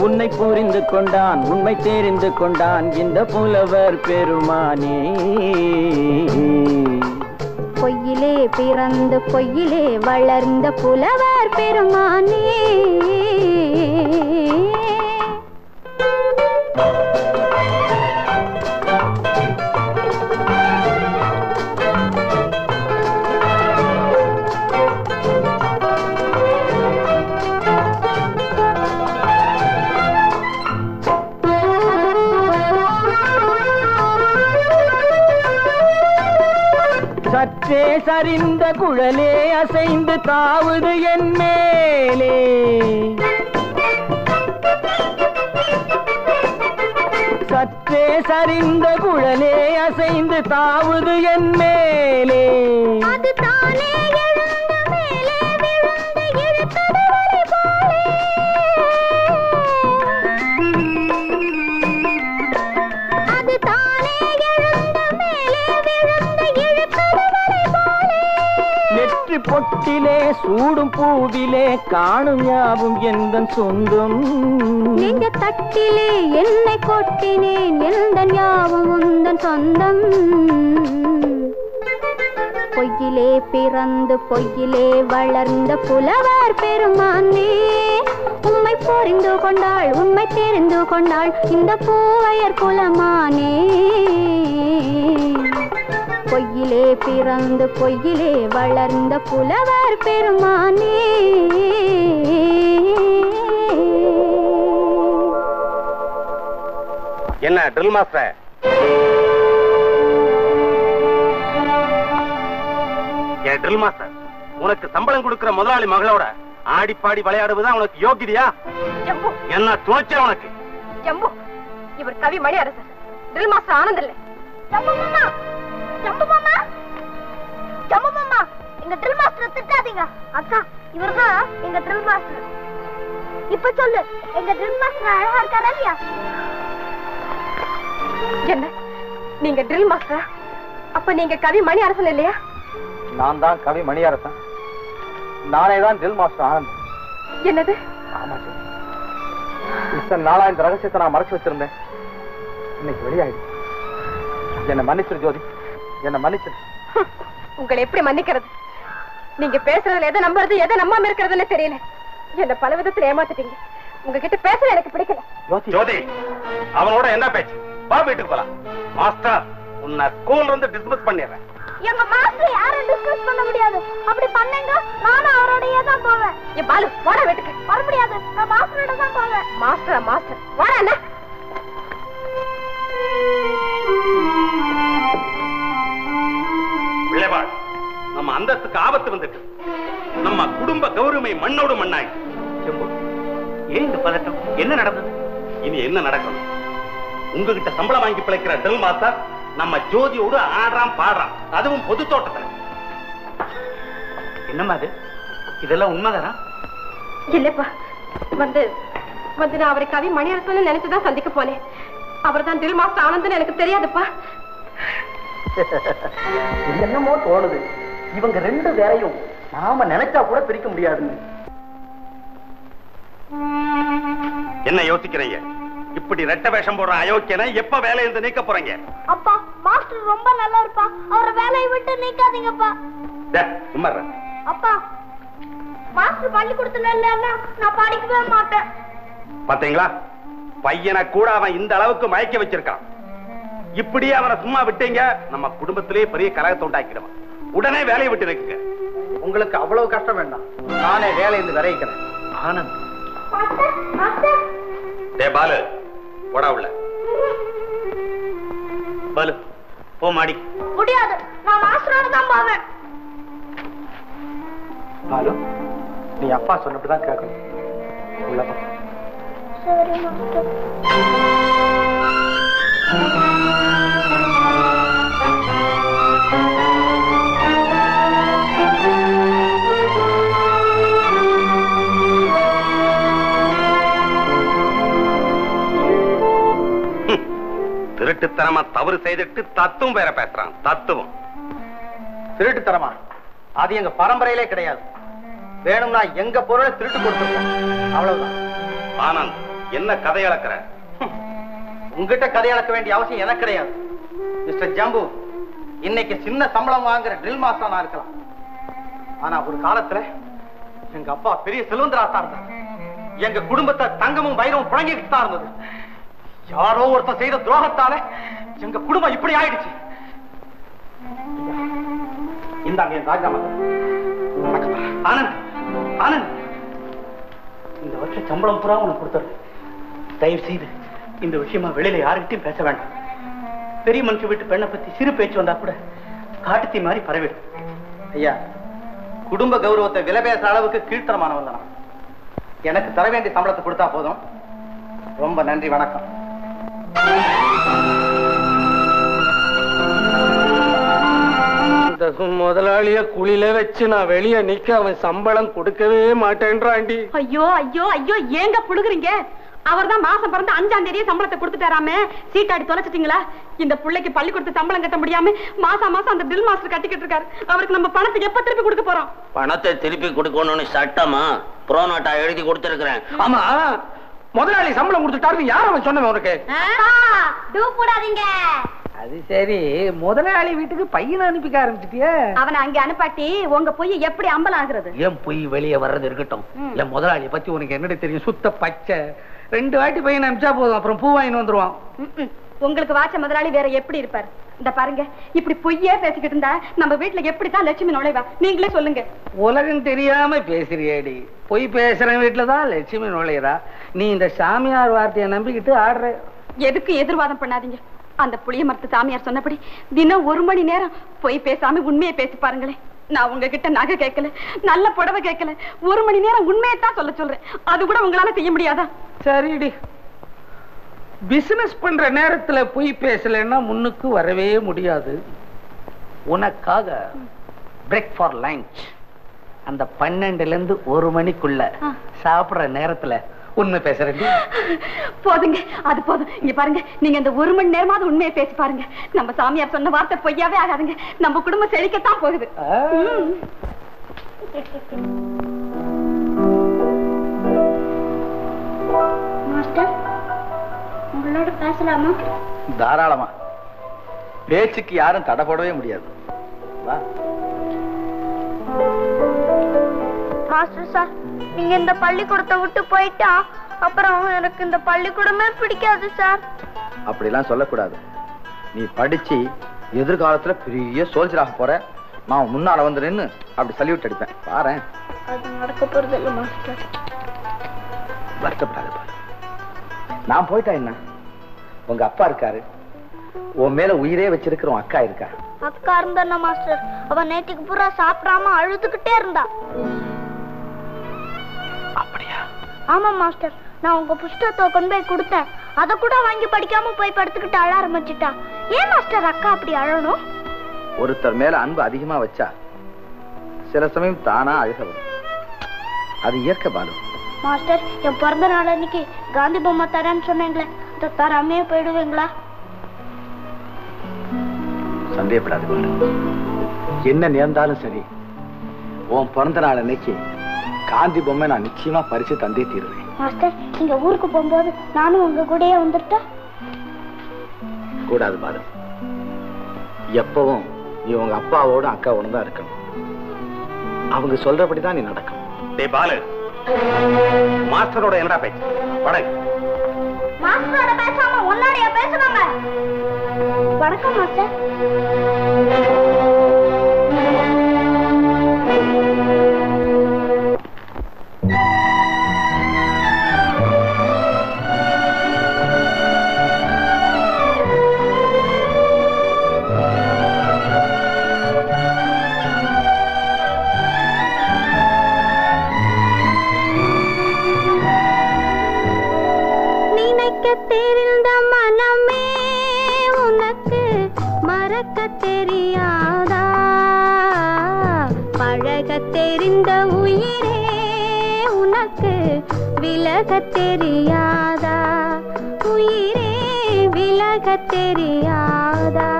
உன்னை புரிந்து கொண்டான் உண்மை தெரிந்து கொண்டான் இந்த புலவர் பெருமானே. பொய்யிலே பிறந்து பொய்யிலே வளர்ந்த புலவர் பெருமானே. சற்றே சரிந்த குழலே அசைந்து தாவுது என் மேலே. சற்றே சரிந்த குழலே அசைந்து தாவுது என் மேலே. அது தானே எழுந்த மேலே விழுந்து இழுத்தது வரை போலே. அது தானே எழுந்த மேலே விழுந்து இழுத்தது வரை போலே. நெற்றி பொட்டிலே சூடும் பூவிலே காணும் யாவும் எந்தன் சொந்தம். நெஞ்ச தட்டிலே என்னை கொட்டினேன் எந்தன் யாவும் உந்தன் சொந்தம். பொய்யிலே பிறந்து பொய்யிலே வளர்ந்த புலவர் பெருமானே. உம்மை புரிந்து கொண்டாள் உண்மை தெரிந்து கொண்டாள் இந்த பூவையர் குலமானே. பொய்யிலே பிறந்து பொய்யிலே வளர்ந்த புலவர் பெருமானே. என்ன ட்ரில் மாஸ்டர், ஏன் ட்ரில் மாஸ்டர், உனக்கு சம்பளம் கொடுக்கிற முதலாளி மகளோட ஆடிப்பாடி விளையாடுவதுதான் உனக்கு யோகியதையா? என்ன துணைச்ச உனக்கு? ஜம்பு, இவர் கவி மணி அரசர், ட்ரில் மாஸ்டர் ஆனந்த் இல்லை. ஜம்பு மாமா, ஜம்பு மாமா, ஜம்பு மாமா, எங்க ட்ரில் மாஸ்டர் திட்டாதீங்க. அக்கா, இவர்தான் எங்க ட்ரில் மாஸ்டர். இப்ப சொல்லு, எங்க ட்ரில் மாஸ்டர் அழகா இருக்காரா இல்லையா? என்ன நீங்க ட்ரில் மாஸ்டர்? அப்ப நீங்க கவி மணி அரசன் இல்லையா? நான் தான் கவி மணியரசன். நானே தான் ட்ரில் மாஸ்டர் ஆனந்த். என்னது? ஆமா சார். இத்தனை நாளா இந்த ரகசியத்தை நான் மறைச்சு வச்சிருந்தேன். இன்னைக்கு வெளியாயிடுச்சு. என்ன மன்னிச்சிரு ஜோதி, என்ன மன்னிச்சிரு. உங்களை எப்படி மன்னிக்கிறது? நீங்க பேசுறதுல எதை நம்புறது எதை நம்பாம இருக்கிறதுன்னு தெரியல. என்ன பல விதத்துல ஏமாத்திட்டீங்க. உங்ககிட்ட பேச எனக்கு பிடிக்கல. ஜோதி, அவனோட என்ன பேச்சு? வா வீட்டுக்கு போலாம். மாஸ்டர், உன்னை ஸ்கூல்ல இருந்து டிஸ்மிஸ் பண்ணிடுறேன். எங்க மாஸ்டர் யாரும் டிஸ்கஸ் பண்ண முடியாது. அப்படி பண்ணேங்க நானும் அவரோடயே தான் போவேன். ஏ பாலு, வாடா வீட்டுக்கு. வர முடியாது, நான் மாஸ்டரோட தான் போவேன். மாஸ்டர் மாஸ்டர் வாடா. என்ன பிள்ளைவாள், நம்ம அந்தஸ்துக்கு ஆபத்து வந்துட்டு, நம்ம குடும்ப கௌரவமை மண்ணோடு மண்ணாய். ஏன் இந்த பதட்டம்? என்ன நடந்தது? இனி என்ன நடக்கும்? உங்ககிட்ட சம்பளம் வாங்கி பிழைக்கிற ட்ரில் மாஸ்டர் நம்ம ஜோதியோடு ஆடுறான் பாடுறான், அதுவும் பொது தோட்டத்தில். என்னம்மா அது? இதெல்லாம் உண்மைதானா? இல்லப்பா, வந்து வந்து நான் அவரை கவி மணி அரசன் நினைச்சுதான் சந்திக்க போனேன். அவர் தான் ட்ரில் மாஸ்டர் ஆனந்த்னு எனக்கு தெரியாதுப்பா. என்னமோ தோணுது, இவங்க ரெண்டு பேரையும் நாம நினைச்சா கூட பிரிக்க முடியாதுன்னு. என்ன யோசிக்கிறீங்க? இப்படி ரெட்ட வேஷம் போடுற அயோக்கியனை எப்ப வேலையில இருந்து நீக்க போறீங்க? அப்பா மாஸ்டர் ரொம்ப நல்லா இருப்பா, அவரை வேலையை விட்டு நீக்காதீங்கப்பா. அப்பா மாஸ்டர் பள்ளிக்கூடத்துல இல்லன்னா நான் படிக்கவே மாட்டேன். பாத்தீங்களா, பையனை கூட அவன் இந்த அளவுக்கு மயக்க வச்சிருக்கான். இப்படியே அவனை சும்மா விட்டீங்க, நம்ம குடும்பத்திலேயே பெரிய கலகத்தை உண்டாக்கிடுவான். உடனே வேலையை விட்டு நிற்குங்க. உங்களுக்கு அவ்வளவு கஷ்டம் வேண்டாம், நானே வேலையிலிருந்து விரைக்கிறேன். ஆனந்த், பாலு போடா உள்ள. பாலு போ மாடி. முடியாது, நான் மாஸ்டரோட தான் போவேன். பாலு, நீ அப்பா சொன்னப்படிதான் கேட்கணும். உள்ளப்பா. சரி மாஸ்டர். திருட்டுத்தனமா தவறு செய்துட்டு தத்துவம் வேற பேசுறான். தத்துவம் திருட்டுத்தனமா? அது எங்க பரம்பரையிலே கிடையாது. வேணும்னா எங்க பொருளை திருட்டு கொடுத்துருக்கோம், அவ்வளவுதான். ஆனந்த், என்ன கதை அளக்கிற? உங்ககிட்ட கதை அளக்க வேண்டிய அவசியம் எனக்கு கிடையாது. மிஸ்டர் ஜம்பு, இன்னைக்கு சின்ன சம்பளம் வாங்குற ட்ரில் மாஸ்டர் நான் இருக்கலாம். ஆனா ஒரு காலத்துல எங்க அப்பா பெரிய செல்வந்தராத்தா இருந்தார். எங்க குடும்பத்தை தங்கமும் வைரமும் புழங்கிட்டு தான் இருந்தது. யாரோ ஒருத்தர் செய்த துரோகத்தால எங்க குடும்பம் இப்படி ஆயிடுச்சு. இந்தாங்க என் ராஜினாமா. ஆனந்த், ஆனந்த், இந்த வருஷம் சம்பளம் பூரா உனக்கு கொடுத்துரு. தயவு செய்து இந்த விஷயமா வெளியில யாருக்கிட்டையும் பேச வேண்டாம். பெரிய மனுஷன் வீட்டு பெண்ணை பத்தி சிறு பேச்சு வந்தா கூட காட்டுத்தீ மாதிரி பரவிடும். ஐயா, குடும்ப கௌரவத்தை விலை பேசுற அளவுக்கு கீழ்த்தரமானவன் தான். எனக்கு தர வேண்டிய சம்பளத்தை கொடுத்தா போதும். ரொம்ப நன்றி, வணக்கம். முதலாளிய குளில வச்சு நான் வெளியே நிக்க அவன் சம்பளம் கொடுக்கவே மாட்டேன்றாண்டி. ஐயோ ஐயோ ஐயோ, ஏங்க புடுங்குறீங்க? அவர் தான் மாசம் பிறந்த 5ஆம் தேதியே சம்பளத்தை கொடுத்துட்டாராமே. சீட்டாடி தொலைச்சிட்டீங்களா? இந்த பிள்ளைக்கு பள்ளிக்கூடத்து சம்பளம் கட்ட முடியாம மாசம் மாசம் அந்த பில் மாஸ்டர் கட்டிக்கிட்டு இருக்காரு. அவருக்கு நம்ம பணத்தை எப்ப திருப்பி கொடுக்க போறோம்? பணத்தை திருப்பி கொடுக்கணும்னு சட்டமா புரோனோட்டா எழுதி கொடுத்திருக்கிறேன். ஆமா, முதலாளி சம்பளம் கொடுத்துட்டாரு. யார் அவன் சொன்னவன் உனக்கு? அது சரி, முதலாளி வீட்டுக்கு பையனை அனுப்பிக்க ஆரம்பிச்சிட்டிய. அவனை அங்க அனுப்பாட்டி உங்க பொய் எப்படி அம்பலம் ஆகுறது? ஏன் பொய் வெளியே வர்றது இருக்கட்டும். என் முதலாளியை பத்தி உனக்கு என்னடி தெரியும்? சுத்த பச்சை. 2 வாட்டி பையனை அனுப்பிச்சா போதும், அப்புறம் பூ வாங்கின்னு வந்துருவான். உங்களுக்கு வாச்ச முதலாளி வேற எப்படி இருப்பாரு? இந்த பாருங்க, இப்படி பொய்யே பேசிக்கிட்டு இருந்தா நம்ம வீட்டுல எப்படித்தான் லட்சுமி நுழைவா? நீங்களே சொல்லுங்க. உலகம் தெரியாம பேசுறியேடி. பொய் பேசுற வீட்டுலதான் லட்சுமி நுழையறா. நீ இந்த சாமியார் வார்த்தையை நம்பிக்கிட்டு ஆடுற. எதுக்கு எதிர்வாதம் பண்ணாதீங்க. அந்த புளிய மரத்து சாமியார் சொன்னபடி தினம் 1 மணி நேரம் பொய் பேசாம உண்மையை பேசி பாருங்களேன். நான் உங்ககிட்ட நகை கேட்கல, நல்ல புடவை கேட்கல, 1 மணி நேரம் உண்மையை தான் சொல்றேன். அது கூட உங்களால செய்ய முடியாதா? சரிடி, பிசினஸ் பண்ற நேரத்துல பொய் பேசலன்னா முன்னுக்கு வரவே முடியாது. உனக்காக பிரேக் ஃபார் லஞ்ச் அந்த 12ல இருந்து 1 மணிக்குள்ள சாப்பிடுற நேரத்துல உண்மை பேசுறேன். போதுங்க, அது போதும். இங்க பாருங்க, நீங்க இந்த 1 மணி நேரமாவது உண்மையை பேசி பாருங்க. நம்ம சாமியார் சொன்ன வார்த்தை பொய்யாவே ஆகாதுங்க. நம்ம குடும்பம் செழிக்கத்தான் போகுது. மாஸ்டர், உங்களோட பேசலாமா? தாராளமா. பேச்சுக்கு யாரும் தடை போடவே முடியாது. மாஸ்டர் சார், நீங்க இந்த பள்ளிக்கூடத்தை விட்டு போயிட்டா அப்புறம் எனக்கு இந்த பள்ளிக்கூடமே பிடிக்காது சார். அப்படிலாம் சொல்லக்கூடாது. நீ படிச்சு எதிர்காலத்துல பெரிய சோல்ஜராக போற. நான் முன்னால வந்து நின்னு அப்படி சல்யூட் அடிப்பேன். பாரு, அது நடக்க போறது இல்ல மாஸ்டர். வருத்தப்படாது. நான் போயிட்டா என்ன? உங்க அப்பா இருக்காரு, உன் மேல உயிரே வச்சிருக்கிற உன் அக்கா இருக்கா. அக்கா இருந்தா மாஸ்டர், அவ நேற்றுக்கு பூரா சாப்பிடாம அழுதுகிட்டே இருந்தா. அப்படியா? ஆமா மாஸ்டர், நான் உங்க புஸ்தகத்தை கொண்டு போய் கொடுத்தேன். அத கூட வாங்கி படிக்காம போய் படுத்துக்கிட்டு அழ ஆரம்பிச்சுட்டா. ஏன் மாஸ்டர் அக்கா அப்படி அழணும்? ஒருத்தர் மேல அன்பு அதிகமா வச்சா சில சமயம் தானா அழுக வரும். அது இயற்கை பாலு. மாஸ்டர், என் பிறந்த நாள் அன்னைக்கு காந்தி பொம்மை தரேன்னு சொன்னீங்களே, அதை தராமே போயிடுவீங்களா? சந்தேகப்படாது பாலு. என்ன நேர்ந்தாலும் சரி, உன் பிறந்த நாள் அன்னைக்கு காந்தி பொம்மை நான் நிச்சயமா பரிசு தந்தே தீருவேன். மாஸ்டர், நீங்க ஊருக்கு போகும்போது நானும் உங்க கூடயே வந்துட்டா? கூடாது பாரதி. எப்பவும் நீ உங்க அப்பாவோட அக்காவோட தான் இருக்கணும். அவங்க சொல்றபடிதான் நீ நடக்கணும். டே பாலு, மாஸ்டரோட என்னடா பேச்சு? வணக்கம். மாஸ்டரோட பேசாம உன்னோடைய பேசுவாங்க. வணக்கம் மாஸ்டர். தெரிந்த மனமே உனக்கு மறக்க தெரியாதா? பழக தெரிந்த உயிரே உனக்கு விலக தெரியாதா? உயிரே விலக தெரியாதா?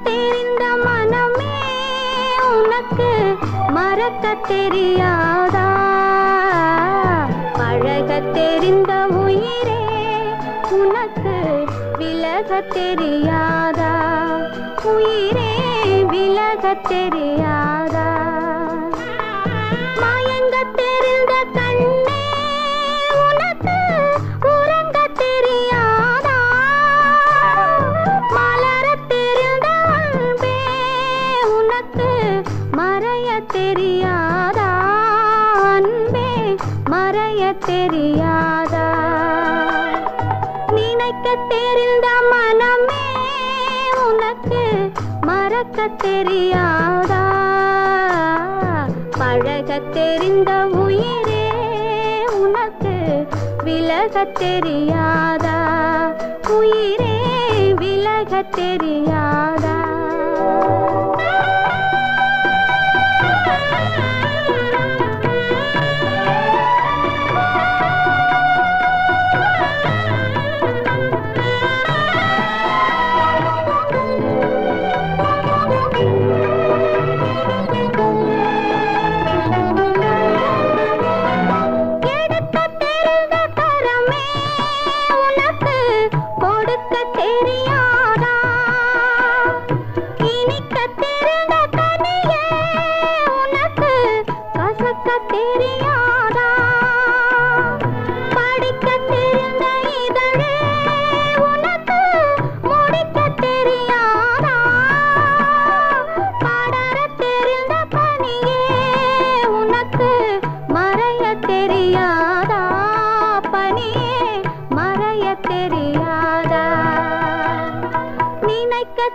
தெரிந்த மனமே உனக்கு மறக்க தெரியாதா? பழக தெரிந்த உயிரே உனக்கு விலக தெரியாதா? உயிரே விலக தெரியாதா? மயங்க தெரிந்த கண்ணே உனக்கு உறங்க தெரியாதா? மலர தெரிந்த அன்பே உனக்கு மறைய தெரியாதா? அன்பே மறைய தெரியாதா? நினைக்க தெரிந்த மனமே உனக்கு மறக்க தெரியாதா? பழக தெரிந்த உயிரே உனக்கு விலக தெரியாதா? உயிரே விலக தெரியாதா?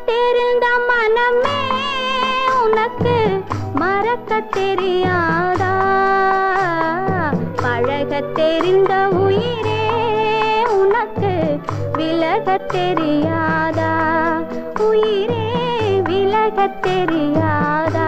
தெரிந்த மனமே உனக்கு மறக்க தெரியாதா? பழக தெரிந்த உயிரே உனக்கு விலக தெரியாதா? உயிரே விலக தெரியாதா?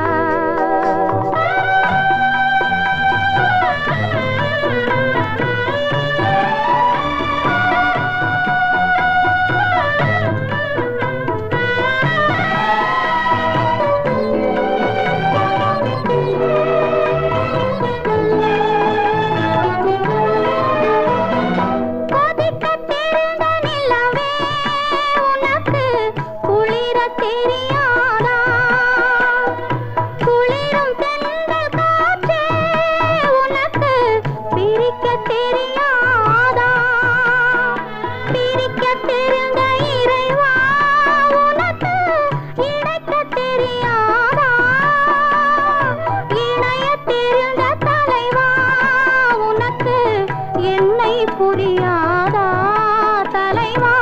புரியாதா தலைவா,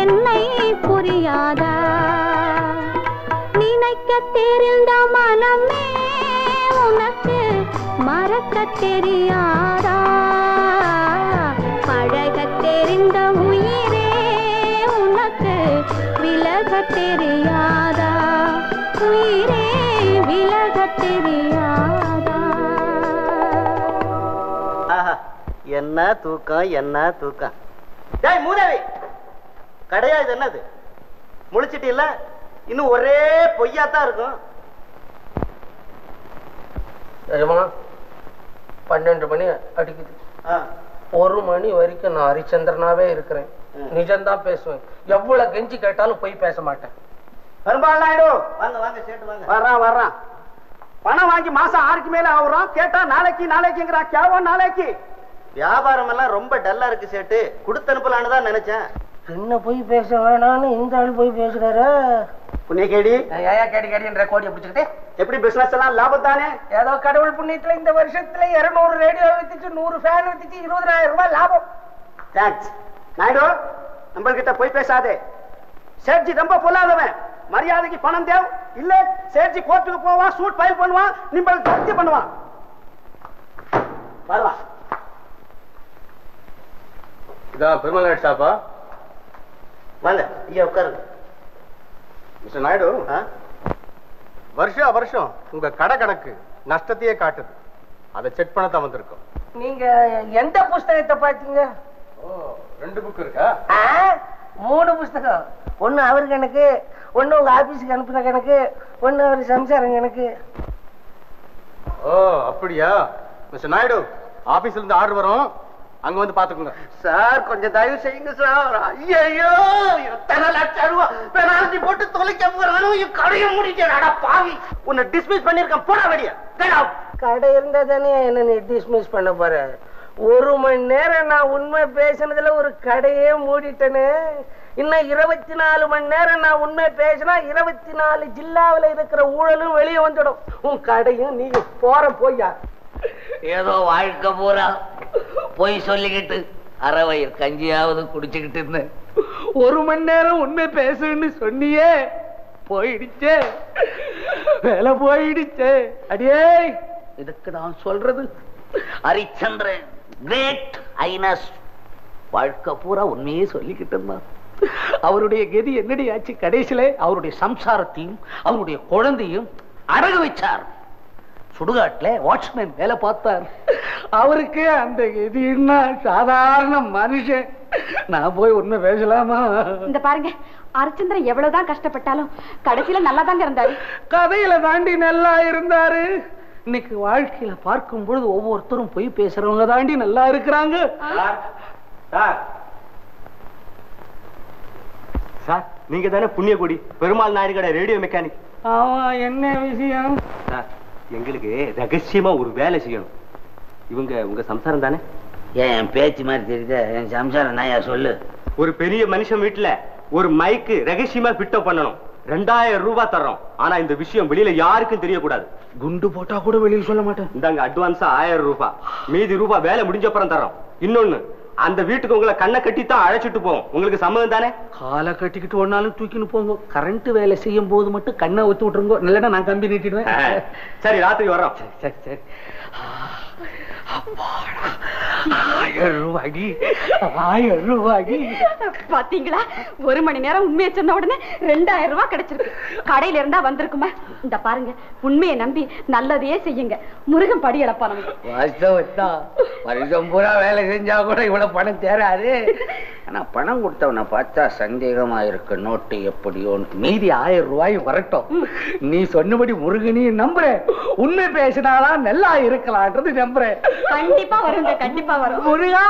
என்னை புரியாதா? நினைக்க தெரிந்த மனமே உனக்கு மறக்க தெரியாதா? பழக தெரிந்த உயிரே உனக்கு விலக தெரியாதா? உயிரே விலக தெரியாதா? என்ன தூக்கம், என்ன தூக்கம். டேய் மூதேவி, கடையா இது என்னது? முழிச்சிட்டு இல்ல இன்னும் ஒரே பொய்யாத்தான் இருக்கும். 12 மணி அடிக்குது. 1 மணி வரைக்கும் நான் ஹரிச்சந்திரனாவே இருக்கிறேன். நிஜம்தான் பேசுவேன். எவ்வளவு கெஞ்சி கேட்டாலும் போய் பேச மாட்டேன். பெரும்பாலும் நாயுடு வாங்க வாங்க சேட்டு வாங்க. வர்றான் பணம் வாங்கி மாசம் 6க்கு மேல ஆகுறோம். கேட்டா நாளைக்குங்கிறான். கேவோ நாளைக்கு. வியாபாரம் எல்லாம் ரொம்ப டல்லா இருக்கு சேட்டு. கொடுத்து அனுப்பலான்னு தான் நினைச்சேன். என்ன போய் பேச வேணான்னு இந்த ஆள் போய் பேசுறாரு. புண்ணிய கேடி ஏயா கேடின்ற கோடியை பிடிச்சிக்கிட்டு எப்படி பிசினஸ் எல்லாம் லாபம் தானே? ஏதோ கடவுள் புண்ணியத்துல இந்த வருஷத்துல 200 ரேடியோ வித்துச்சு, 100 ஃபேன் வித்துச்சு, 20,000 ரூபாய் லாபம். தேங்க்ஸ் நாயுடு. நம்மள்கிட்ட போய் பேசாதே. சேட்ஜி ரொம்ப பொல்லாதவன். மரியாதைக்கு பணம் தேவை இல்ல சேட்ஜி கோர்ட்டுக்கு போவான், சூட் ஃபைல் பண்ணுவான், நிம்பல் ஜப்தி பண்ணுவான். வரலாம். இதான் பெருமாள் நாயுடு ஷாப்பா? வாங்க ஐயா உட்காருங்க. மிஸ்டர் நாயுடு, வருஷம் வருஷம் உங்க கடை கணக்கு நஷ்டத்தையே காட்டுது. அதை செக் பண்ணத்தான் வந்திருக்கோம். நீங்க எந்த புஸ்தகத்தை பாத்தீங்க? 2 புக் இருக்கா? 3 புஸ்தகம். ஒண்ணு அவர் கணக்கு, ஒண்ணு உங்க ஆபீஸுக்கு அனுப்புற கணக்கு, ஒண்ணு அவர் சம்சாரம் கணக்கு. ஓ அப்படியா? மிஸ்டர் நாயுடு, ஆபீஸ்ல இருந்து ஆர்டர் வரும், அங்க வந்து பாத்துக்கோங்க. சார் கொஞ்சம் தயவு செய்யுங்க சார். ஐயோ எத்தனை லட்சம் ரூபாய் பெனால்டி போட்டு தொலைக்க போறானு கடையை முடிக்கிறாடா பாவி. உன்னை டிஸ்மிஸ் பண்ணிருக்கேன். போடா வெளிய. கடை இருந்தா தானே என்ன நீ டிஸ்மிஸ் பண்ண போற? 1 மணி நேரம் நான் உண்மை பேசினதுல ஒரு கடையே மூடிட்டேனே. இன்னும் 24 மணி நேரம் நான் உண்மை பேசினா 24 ஜில்லாவில் இருக்கிற ஊழலும் வெளியே வந்துடும். உன் கடையும் நீங்க போய்யா. ஏதோ வாழ்க்கை பூரா போய் சொல்லிக்கிட்டு அறவயிறு கஞ்சியாவது குடிச்சுக்கிட்டு இருந்தேன். 1 மணி நேரம் உண்மை பேசுன்னு சொன்னியே, போயிடுச்சே, வேலை போயிடுச்சே. அடியே இதுக்கு நான் சொல்றது ஹரிச்சந்திரன் கிரேட் ஐனஸ் வாழ்க்கை பூரா உண்மையே சொல்லிக்கிட்டு இருந்தான். அவருடைய கதி என்னடி ஆச்சு? கடைசியில அவருடைய சம்சாரத்தையும் அவருடைய குழந்தையும் அடகு வச்சார். சுடுகாட்டுல வாட்ச்மேன் வேலை பார்த்தார். அவருக்கு அந்த கதின்னா சாதாரண மனுஷன். நான் போய் உண்மை பேசலாமா? இந்த பாருங்க, ஹரிச்சந்திரன் எவ்வளவுதான் கஷ்டப்பட்டாலும் கடைசியில நல்லா தாங்க இருந்தாரு. கதையில தாண்டி நல்லா இருந்தாரு. இன்னைக்கு வாழ்க்கையில பார்க்கும் பொழுது ஒவ்வொருத்தரும் போய் பேசுறவங்க தாண்டி நல்லா இருக்கிறாங்க. சார், நீங்க தானே புண்ணியகுடி பெருமாள் நாயுடு கடை ரேடியோ மெக்கானிக்? ஆமா, என்ன விஷயம்? சார், எங்களுக்கு ரகசியமா ஒரு வேலை செய்யணும். இவங்க உங்க சம்சாரம் தானே? என் பேச்சு மாதிரி தெரியுது. என் சம்சாரம் நாயா சொல்லு. ஒரு பெரிய மனுஷன் வீட்டுல ஒரு மைக்கு ரகசியமா ஃபிட் பண்ணணும். 2000 ரூபாய் தர்றோம். ஆனா இந்த விஷயம் வெளியில யாருக்கும் தெரியக்கூடாது. குண்டு போட்டா கூட வெளியில சொல்ல மாட்டேன். இந்தாங்க அட்வான்ஸா 1000 ரூபாய். மீதி ரூபாய் வேலை முடிஞ்ச அப்புறம் தர்றோம். இன்னொன்னு, அந்த வீட்டுக்கு உங்களை கண்ணை கட்டித்தான் அழைச்சிட்டு போவோம். உங்களுக்கு சம்மதம் தானே? காலை கட்டிக்கிட்டு ஒன்னாலும் தூக்கின்னு போங்க. கரண்ட் வேலை செய்யும் போது மட்டும் கண்ணை ஒத்து விட்டுருங்க. இல்லைன்னா நான் கம்பி நீட்டிடுவேன். சரி, ராத்திரி வர்றோம். சரி சரி. 1000 ரூபாய். 1000 ரூபாய். பாத்தீங்களா, 1 மணி நேரம் உண்மையை சொன்ன உடனே 2000 ரூபாய் கிடைச்சிருக்கு. கடையில இருந்தா வந்திருக்குமா? இந்த பாருங்க, உண்மையை நம்பி நல்லதையே செய்யுங்க. முருகன் படி இழப்பான வருஷம் பூரா வேலை செஞ்சா கூட இவ்வளவு பணம் தேராது. ஆனா பணம் கொடுத்தவனை பார்த்தா சந்தேகமா இருக்கு. நோட்டு எப்படியோ. மீதி 1000 ரூபாய் வரட்டும். நீ சொன்னபடி முருகனையும் நம்புறேன். உண்மை பேசினாலாம் நல்லா இருக்கலாம்ன்றது நம்புறேன். கண்டிப்பா வருங்க, கண்டிப்பா வரும். முருகா